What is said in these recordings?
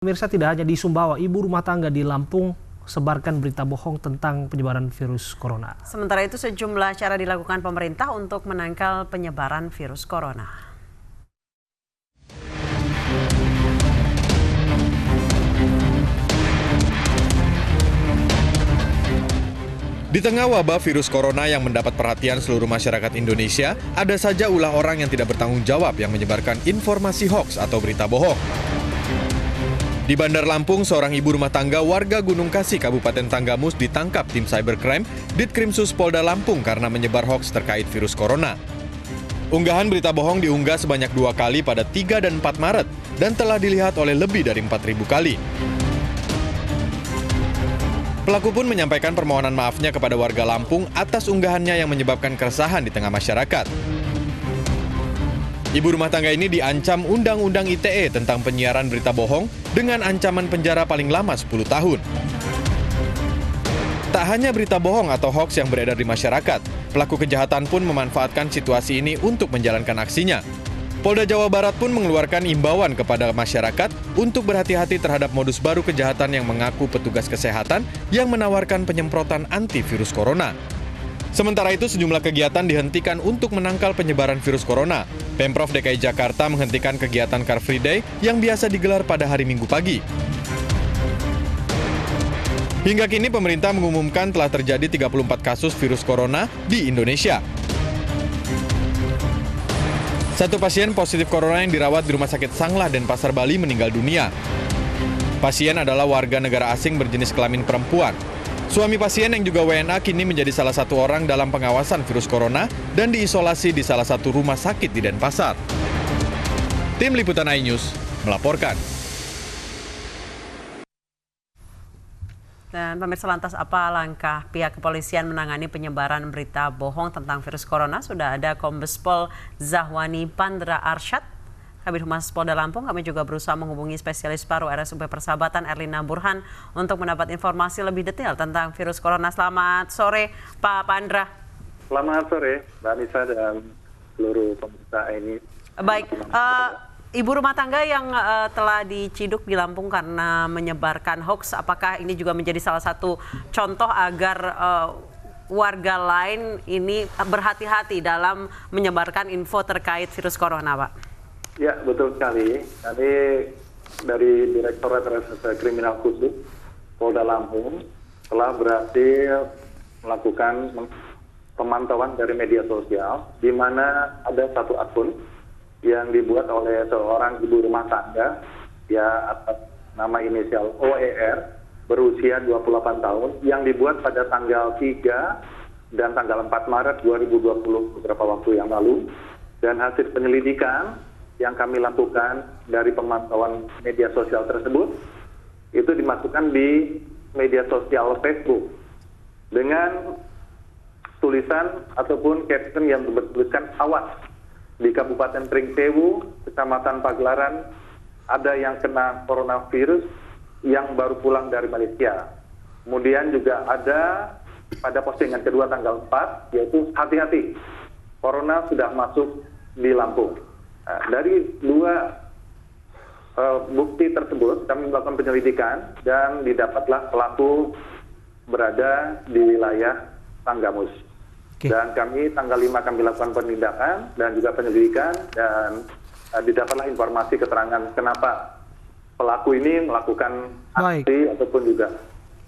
Pemirsa, tidak hanya di Sumbawa, ibu rumah tangga di Lampung sebarkan berita bohong tentang penyebaran virus corona. Sementara itu sejumlah cara dilakukan pemerintah untuk menangkal penyebaran virus corona. Di tengah wabah virus corona yang mendapat perhatian seluruh masyarakat Indonesia, ada saja ulah orang yang tidak bertanggung jawab yang menyebarkan informasi hoaks atau berita bohong. Di Bandar Lampung, seorang ibu rumah tangga warga Gunung Kasih, Kabupaten Tanggamus ditangkap tim cybercrime Ditkrimsus Polda Lampung karena menyebar hoaks terkait virus corona. Unggahan berita bohong diunggah sebanyak 2 kali pada 3 dan 4 Maret dan telah dilihat oleh lebih dari 4.000 kali. Pelaku pun menyampaikan permohonan maafnya kepada warga Lampung atas unggahannya yang menyebabkan keresahan di tengah masyarakat. Ibu rumah tangga ini diancam Undang-Undang ITE tentang penyiaran berita bohong dengan ancaman penjara paling lama 10 tahun. Tak hanya berita bohong atau hoaks yang beredar di masyarakat, pelaku kejahatan pun memanfaatkan situasi ini untuk menjalankan aksinya. Polda Jawa Barat pun mengeluarkan imbauan kepada masyarakat untuk berhati-hati terhadap modus baru kejahatan yang mengaku petugas kesehatan yang menawarkan penyemprotan antivirus corona. Sementara itu, sejumlah kegiatan dihentikan untuk menangkal penyebaran virus corona. Pemprov DKI Jakarta menghentikan kegiatan Car Free Day yang biasa digelar pada hari Minggu pagi. Hingga kini pemerintah mengumumkan telah terjadi 34 kasus virus corona di Indonesia. Satu pasien positif corona yang dirawat di Rumah Sakit Sanglah Denpasar, Bali meninggal dunia. Pasien adalah warga negara asing berjenis kelamin perempuan. Suami pasien yang juga WNA kini menjadi salah satu orang dalam pengawasan virus corona dan diisolasi di salah satu rumah sakit di Denpasar. Tim Liputan iNews melaporkan. Dan pemirsa, lantas apa langkah pihak kepolisian menangani penyebaran berita bohong tentang virus corona? Sudah ada Kombes Pol Zahwani Pandra Arsyad, Kabid Humas Polda Lampung. Kami juga berusaha menghubungi spesialis paru RSUP Persahabatan Erlina Burhan untuk mendapat informasi lebih detail tentang virus corona. Selamat sore, Pak Pandra. Selamat sore, Mbak Nisa dan seluruh pemirsa ini. Baik, ibu rumah tangga yang telah diciduk di Lampung karena menyebarkan hoax, apakah ini juga menjadi salah satu contoh agar warga lain ini berhati-hati dalam menyebarkan info terkait virus corona, Pak? Ya, betul sekali. Tadi dari Direktorat Reserse Kriminal Khusus Polda Lampung telah berhasil melakukan pemantauan dari media sosial, di mana ada satu akun yang dibuat oleh seorang ibu rumah tangga, ya atas nama inisial OER, berusia 28 tahun, yang dibuat pada tanggal 3 dan tanggal 4 Maret 2020, beberapa waktu yang lalu. Dan hasil penyelidikan yang kami lakukan dari pemantauan media sosial tersebut, itu dimasukkan di media sosial Facebook dengan tulisan ataupun caption yang bertuliskan "Awas, di Kabupaten Pringsewu, Kecamatan Pagelaran, ada yang kena coronavirus yang baru pulang dari Malaysia." Kemudian juga ada pada postingan kedua tanggal 4, yaitu "Hati-hati, corona sudah masuk di Lampung." Nah, dari dua bukti tersebut, kami melakukan penyelidikan dan didapatlah pelaku berada di wilayah Tanggamus. Dan kami tanggal 5 kami lakukan penindakan dan juga penyelidikan, dan didapatlah informasi keterangan kenapa pelaku ini melakukan aksi ataupun juga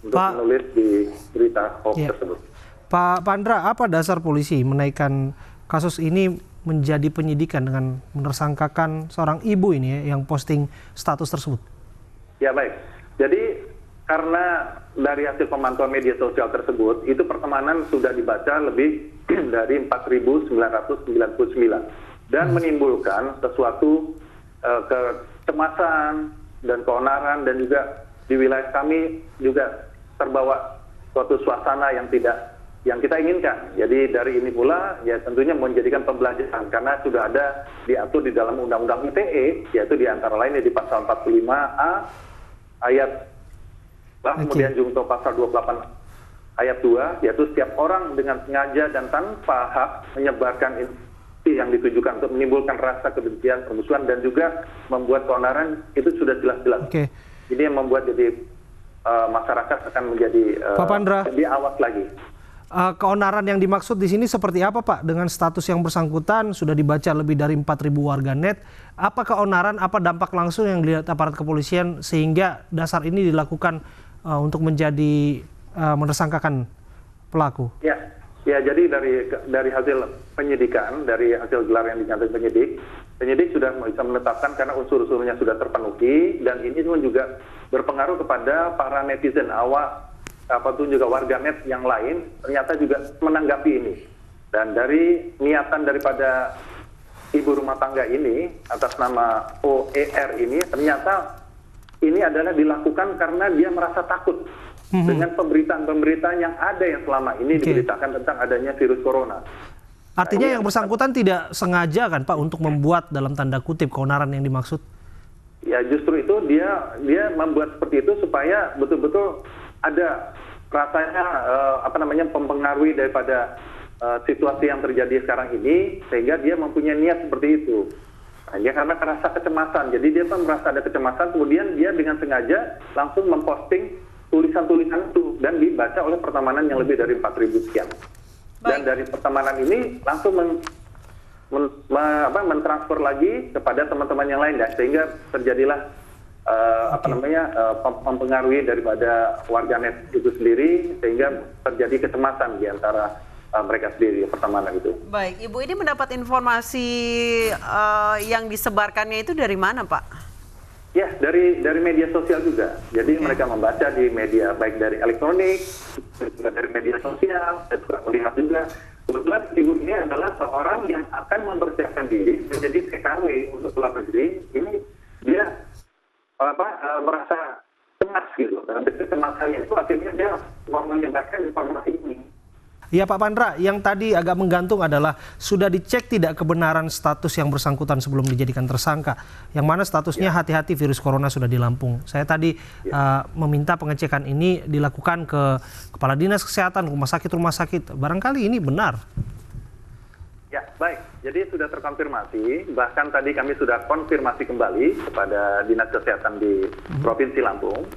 untuk menulis di berita hoax tersebut. Pak Pandra, apa dasar polisi menaikkan kasus ini menjadi penyidikan dengan menersangkakan seorang ibu ini yang posting status tersebut? Ya, baik. Jadi karena dari hasil pemantauan media sosial tersebut, itu pertemanan sudah dibaca lebih dari 4.999 dan menimbulkan sesuatu kecemasan dan keonaran, dan juga di wilayah kami juga terbawa suatu suasana yang kita inginkan. Jadi dari ini pula ya tentunya menjadikan pembelajaran, karena sudah ada diatur di dalam Undang-Undang ITE, yaitu di antara lain di pasal 45A ayat kemudian junto pasal 28 ayat 2, yaitu setiap orang dengan sengaja dan tanpa hak menyebarkan informasi yang ditujukan untuk menimbulkan rasa kebencian, permusuhan, dan juga membuat keonaran, itu sudah jelas-jelas Ini yang membuat jadi masyarakat akan menjadi Pak Pandra, lebih awas lagi. keonaran yang dimaksud di sini seperti apa Pak? Dengan status yang bersangkutan sudah dibaca lebbi dari 4.000 warganet. Apa keonaran, apa dampak langsung yang dilihat aparat kepolisian sehingga dasar ini dilakukan untuk menjadi menersangkakan pelaku? Ya, jadi dari hasil penyidikan, dari hasil gelar yang dinyatakan penyidik sudah bisa menetapkan karena unsur-unsurnya sudah terpenuhi, dan ini pun juga berpengaruh kepada para netizen apapun juga warganet yang lain ternyata juga menanggapi ini. Dan dari niatan daripada ibu rumah tangga ini atas nama OER ini, ternyata ini adalah dilakukan karena dia merasa takut dengan pemberitaan-pemberitaan yang ada yang selama ini diberitakan tentang adanya virus corona. Artinya yang bersangkutan tidak sengaja kan Pak untuk membuat dalam tanda kutip keonaran yang dimaksud? Ya, justru itu dia membuat seperti itu supaya betul-betul ada rasanya mempengaruhi daripada situasi yang terjadi sekarang ini, sehingga dia mempunyai niat seperti itu. Nah, dia karena merasa kecemasan, jadi dia pun merasa ada kecemasan, kemudian dia dengan sengaja langsung memposting tulisan-tulisan itu dan dibaca oleh pertemanan yang lebih dari 4.000 sekian. Dan dari pertemanan ini langsung mentransfer lagi kepada teman-teman yang lain, sehingga terjadilah mempengaruhi daripada warganet itu sendiri, sehingga terjadi kecemasan di antara mereka sendiri, pertemanan itu. Baik, Ibu ini mendapat informasi yang disebarkannya itu dari mana, Pak? Ya, dari media sosial juga. Jadi mereka membaca di media, baik dari elektronik, juga dari media sosial, dan juga melihat juga. Kebetulan ibu ini adalah seorang yang akan mempersiapkan diri menjadi TKW untuk luar negeri. Ini dia merasa cemas gitu. Dan kecemasannya itu akhirnya dia mau menyebarkan informasi ini. Ya Pak Pandra, yang tadi agak menggantung adalah sudah dicek tidak kebenaran status yang bersangkutan sebelum dijadikan tersangka. Yang mana statusnya hati-hati virus corona sudah di Lampung. Saya tadi meminta pengecekan ini dilakukan ke Kepala Dinas Kesehatan, rumah sakit. Barangkali ini benar. Ya, baik. Jadi sudah terkonfirmasi. Bahkan tadi kami sudah konfirmasi kembali kepada Dinas Kesehatan di Provinsi Lampung.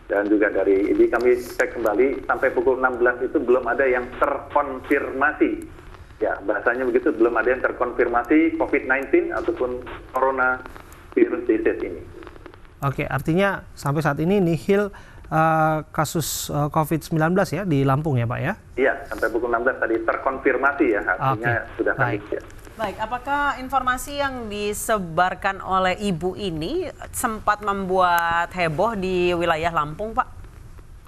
Dan juga dari ini kami cek kembali sampai pukul 16 itu belum ada yang terkonfirmasi. Ya, bahasanya begitu, belum ada yang terkonfirmasi COVID-19 ataupun coronavirus disease ini. Oke, artinya sampai saat ini nihil kasus COVID-19 ya di Lampung ya Pak ya? Iya, sampai pukul 16 tadi terkonfirmasi ya, artinya sudah baik. Baik, apakah informasi yang disebarkan oleh Ibu ini sempat membuat heboh di wilayah Lampung, Pak?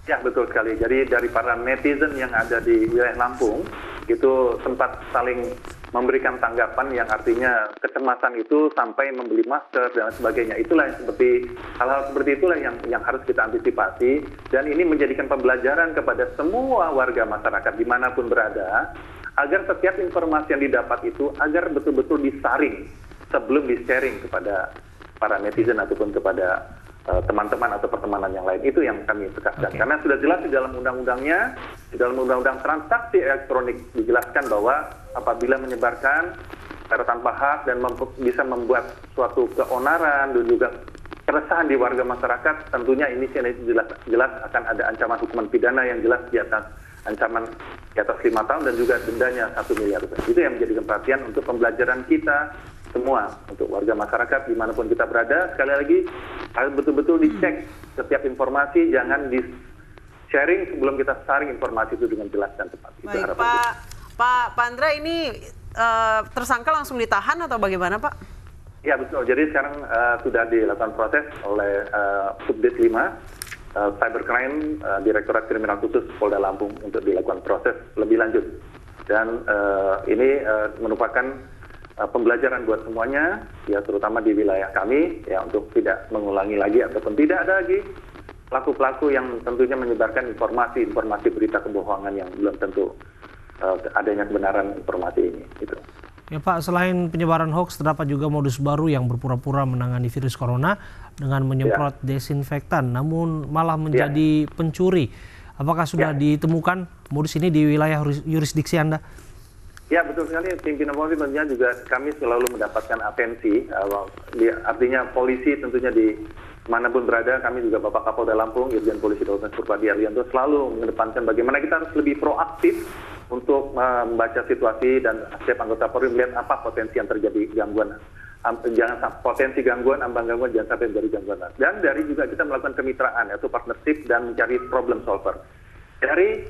Ya, betul sekali. Jadi dari para netizen yang ada di wilayah Lampung, itu sempat saling memberikan tanggapan yang artinya kecemasan itu sampai membeli masker dan sebagainya. Itulah yang hal-hal seperti itulah yang harus kita antisipasi. Dan ini menjadikan pembelajaran kepada semua warga masyarakat dimanapun berada, agar setiap informasi yang didapat itu agar betul-betul disaring sebelum di-sharing kepada para netizen ataupun kepada teman-teman atau pertemanan yang lain. Itu yang kami tegaskan. Karena sudah jelas di dalam undang-undangnya, di dalam undang-undang transaksi elektronik dijelaskan bahwa apabila menyebarkan secara tanpa hak dan bisa membuat suatu keonaran dan juga keresahan di warga masyarakat, tentunya ini jelas akan ada ancaman hukuman pidana yang jelas di atas ancaman di atas 5 tahun dan juga dendanya 1 miliar rupiah. Itu yang menjadi perhatian untuk pembelajaran kita semua, untuk warga masyarakat dimanapun kita berada. Sekali lagi, harus betul-betul dicek setiap informasi, jangan di-sharing sebelum kita saring informasi itu dengan jelas dan tepat. Baik, Pak Pandra, ini tersangka langsung ditahan atau bagaimana, Pak? Ya, betul. Jadi sekarang sudah dilakukan proses oleh Subdit 5, Cybercrime, Direktorat Kriminal Khusus Polda Lampung untuk dilakukan proses lebih lanjut. Dan ini merupakan pembelajaran buat semuanya, ya terutama di wilayah kami, ya untuk tidak mengulangi lagi ataupun tidak ada lagi pelaku-pelaku yang tentunya menyebarkan informasi berita kebohongan yang belum tentu adanya kebenaran informasi ini. Gitu. Ya Pak, selain penyebaran hoax, terdapat juga modus baru yang berpura-pura menangani virus corona dengan menyemprot desinfektan, namun malah menjadi pencuri. Apakah sudah ditemukan modus ini di wilayah yurisdiksi Anda? Ya, betul sekali. Pimpinan Polri tentunya juga kami selalu mendapatkan atensi. Artinya polisi tentunya di manapun berada, kami juga Bapak Kapolda Lampung, Irjen Polisi Dr. Purwadi Arianto selalu mengedepankan bagaimana kita harus lebih proaktif untuk membaca situasi dan setiap anggota Polri melihat apa potensi yang terjadi gangguan. Potensi gangguan, ambang gangguan jangan sampai menjadi gangguan. Dan dari juga kita melakukan kemitraan, yaitu partnership dan mencari problem solver. Dari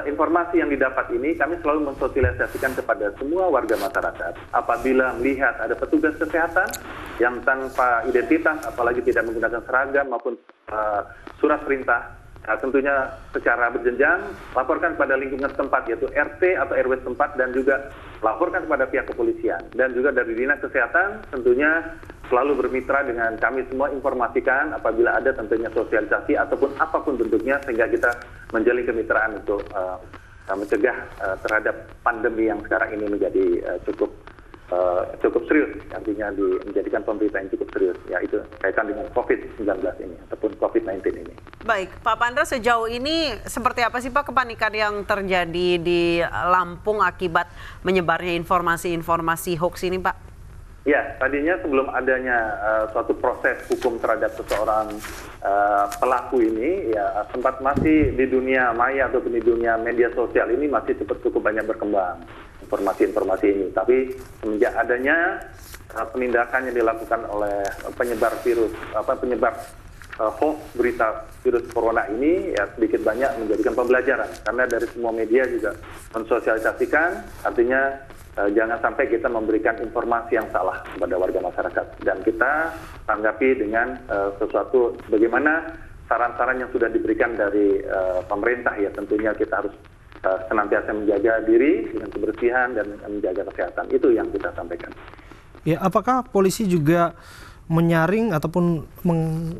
informasi yang didapat ini, kami selalu mensosialisasikan kepada semua warga masyarakat. Apabila melihat ada petugas kesehatan yang tanpa identitas, apalagi tidak menggunakan seragam maupun surat perintah, tentunya secara berjenjang, laporkan kepada lingkungan setempat, yaitu RT atau RW setempat, dan juga laporkan kepada pihak kepolisian. Dan juga dari Dinas Kesehatan, tentunya selalu bermitra dengan kami semua, informasikan apabila ada tentunya sosialisasi ataupun apapun bentuknya, sehingga kita menjalin kemitraan untuk mencegah terhadap pandemi yang sekarang ini menjadi cukup serius, artinya menjadikan pemerintah yang cukup serius, yaitu kaitan dengan COVID-19 ini ataupun COVID-19 ini. Baik, Pak Pandra, sejauh ini seperti apa sih Pak kepanikan yang terjadi di Lampung akibat menyebarnya informasi-informasi hoax ini, Pak? Ya, tadinya sebelum adanya suatu proses hukum terhadap seseorang pelaku ini, ya sempat masih di dunia maya ataupun di dunia media sosial ini masih cukup banyak berkembang informasi-informasi ini. Tapi semenjak adanya penindakan yang dilakukan oleh penyebar hoax berita virus corona ini, ya sedikit banyak menjadikan pembelajaran. Karena dari semua media juga mensosialisasikan, artinya jangan sampai kita memberikan informasi yang salah kepada warga masyarakat. Dan kita tanggapi dengan sesuatu bagaimana saran-saran yang sudah diberikan dari pemerintah, ya tentunya kita harus senantiasa menjaga diri dengan kebersihan dan menjaga kesehatan. Itu yang kita sampaikan. Ya, apakah polisi juga menyaring ataupun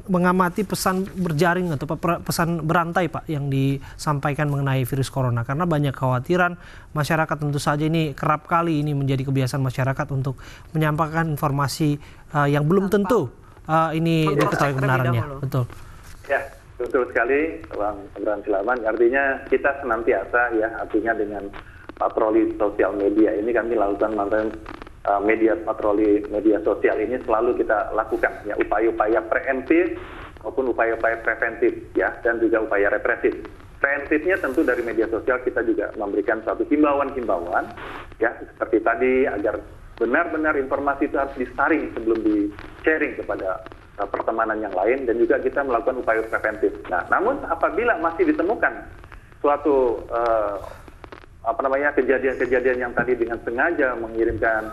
mengamati pesan berjaring atau pesan berantai, Pak, yang disampaikan mengenai virus corona? Karena banyak kekhawatiran masyarakat, tentu saja ini kerap kali ini menjadi kebiasaan masyarakat untuk menyampaikan informasi yang belum tentu ini diketahui kebenarannya. Betul. Ya, betul sekali, Bang Abraham Silaban. Artinya kita senantiasa, ya, artinya dengan patroli sosial media ini kami lakukan patroli media sosial ini selalu kita lakukan, ya, upaya-upaya preemptif maupun upaya-upaya preventif, ya, dan juga upaya represif. Preemptifnya tentu dari media sosial kita juga memberikan suatu himbauan-himbauan, ya, seperti tadi, agar benar-benar informasi itu harus disaring sebelum di-sharing kepada pertemanan yang lain, dan juga kita melakukan upaya preventif. Nah, namun apabila masih ditemukan suatu kejadian-kejadian yang tadi dengan sengaja mengirimkan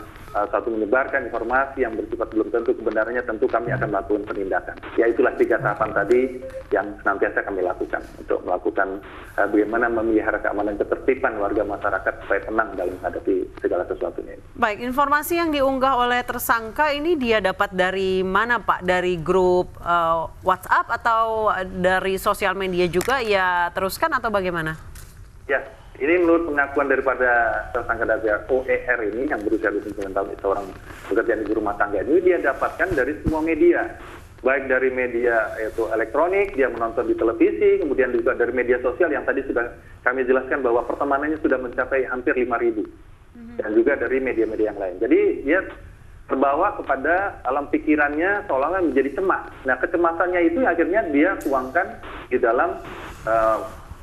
menyebarkan informasi yang bersifat belum tentu kebenarannya, tentu kami akan melakukan penindakan. Ya, itulah 3 tahapan tadi yang senantiasa kami lakukan untuk melakukan bagaimana memelihara keamanan ketertiban warga masyarakat supaya tenang dalam menghadapi segala sesuatunya. Baik, informasi yang diunggah oleh tersangka ini dia dapat dari mana, Pak? Dari grup WhatsApp atau dari sosial media juga ya teruskan atau bagaimana? Ya, ini menurut pengakuan daripada tersangka dari OER ini yang berusia 29 tahun, seorang pekerja di rumah tangga ini, dia dapatkan dari semua media, baik dari media yaitu elektronik, dia menonton di televisi, kemudian juga dari media sosial yang tadi sudah kami jelaskan bahwa pertemanannya sudah mencapai hampir 5.000, dan juga dari media-media yang lain. Jadi dia terbawa kepada alam pikirannya seolah-olah menjadi cemas. Nah, kecemasannya itu akhirnya dia tuangkan di dalam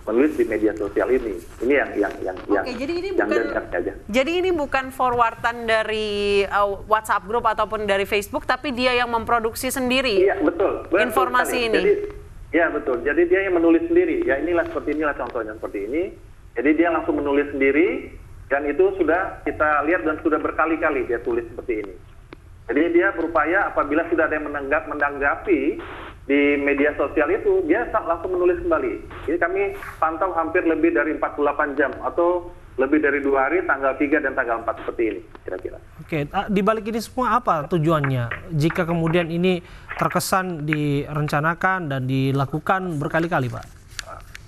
menulis di media sosial ini. Ini jadi ini bukan forwardan dari WhatsApp group ataupun dari Facebook, tapi dia yang memproduksi sendiri. Iya, betul informasi sekali. ini. Iya, betul. Jadi dia yang menulis sendiri. Ya, inilah contohnya seperti ini. Jadi dia langsung menulis sendiri, dan itu sudah kita lihat dan sudah berkali-kali dia tulis seperti ini. Jadi dia berupaya apabila sudah ada yang menanggapi di media sosial itu, dia langsung menulis kembali. Ini kami pantau hampir lebih dari 48 jam atau lebih dari 2 hari, tanggal 3 dan tanggal 4 seperti ini kira-kira. Oke, di balik ini semua apa tujuannya? Jika kemudian ini terkesan direncanakan dan dilakukan berkali-kali, Pak?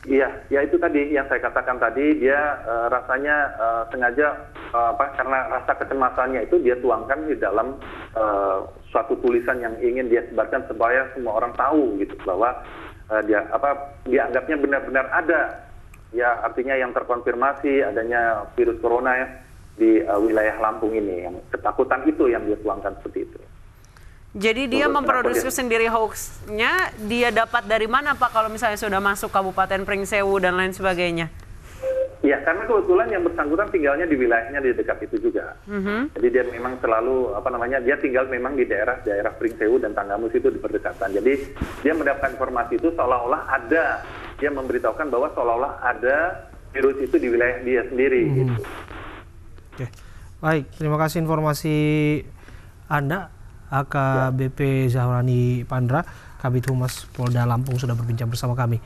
Iya, ya itu tadi yang saya katakan tadi, dia rasanya sengaja karena rasa kecemasannya itu dia tuangkan di dalam suatu tulisan yang ingin dia sebarkan supaya semua orang tahu gitu bahwa dia anggapnya benar-benar ada, ya, artinya yang terkonfirmasi adanya virus corona ya, di wilayah Lampung ini, yang ketakutan itu yang dia tuangkan seperti itu. Jadi dia memproduksi sendiri hoaxnya, dia dapat dari mana Pak kalau misalnya sudah masuk Kabupaten Pringsewu dan lain sebagainya? Ya, karena kebetulan yang bersangkutan tinggalnya di wilayahnya di dekat itu juga. Jadi dia memang selalu, dia tinggal memang di daerah Pringsewu dan Tanggamus itu di berdekatan. Jadi dia mendapatkan informasi itu seolah-olah ada, dia memberitahukan bahwa seolah-olah ada virus itu di wilayah dia sendiri. Gitu. Oke. Baik, terima kasih informasi Anda. AKBP Zahwani Pandra, Kabid Humas Polda Lampung sudah berbincang bersama kami.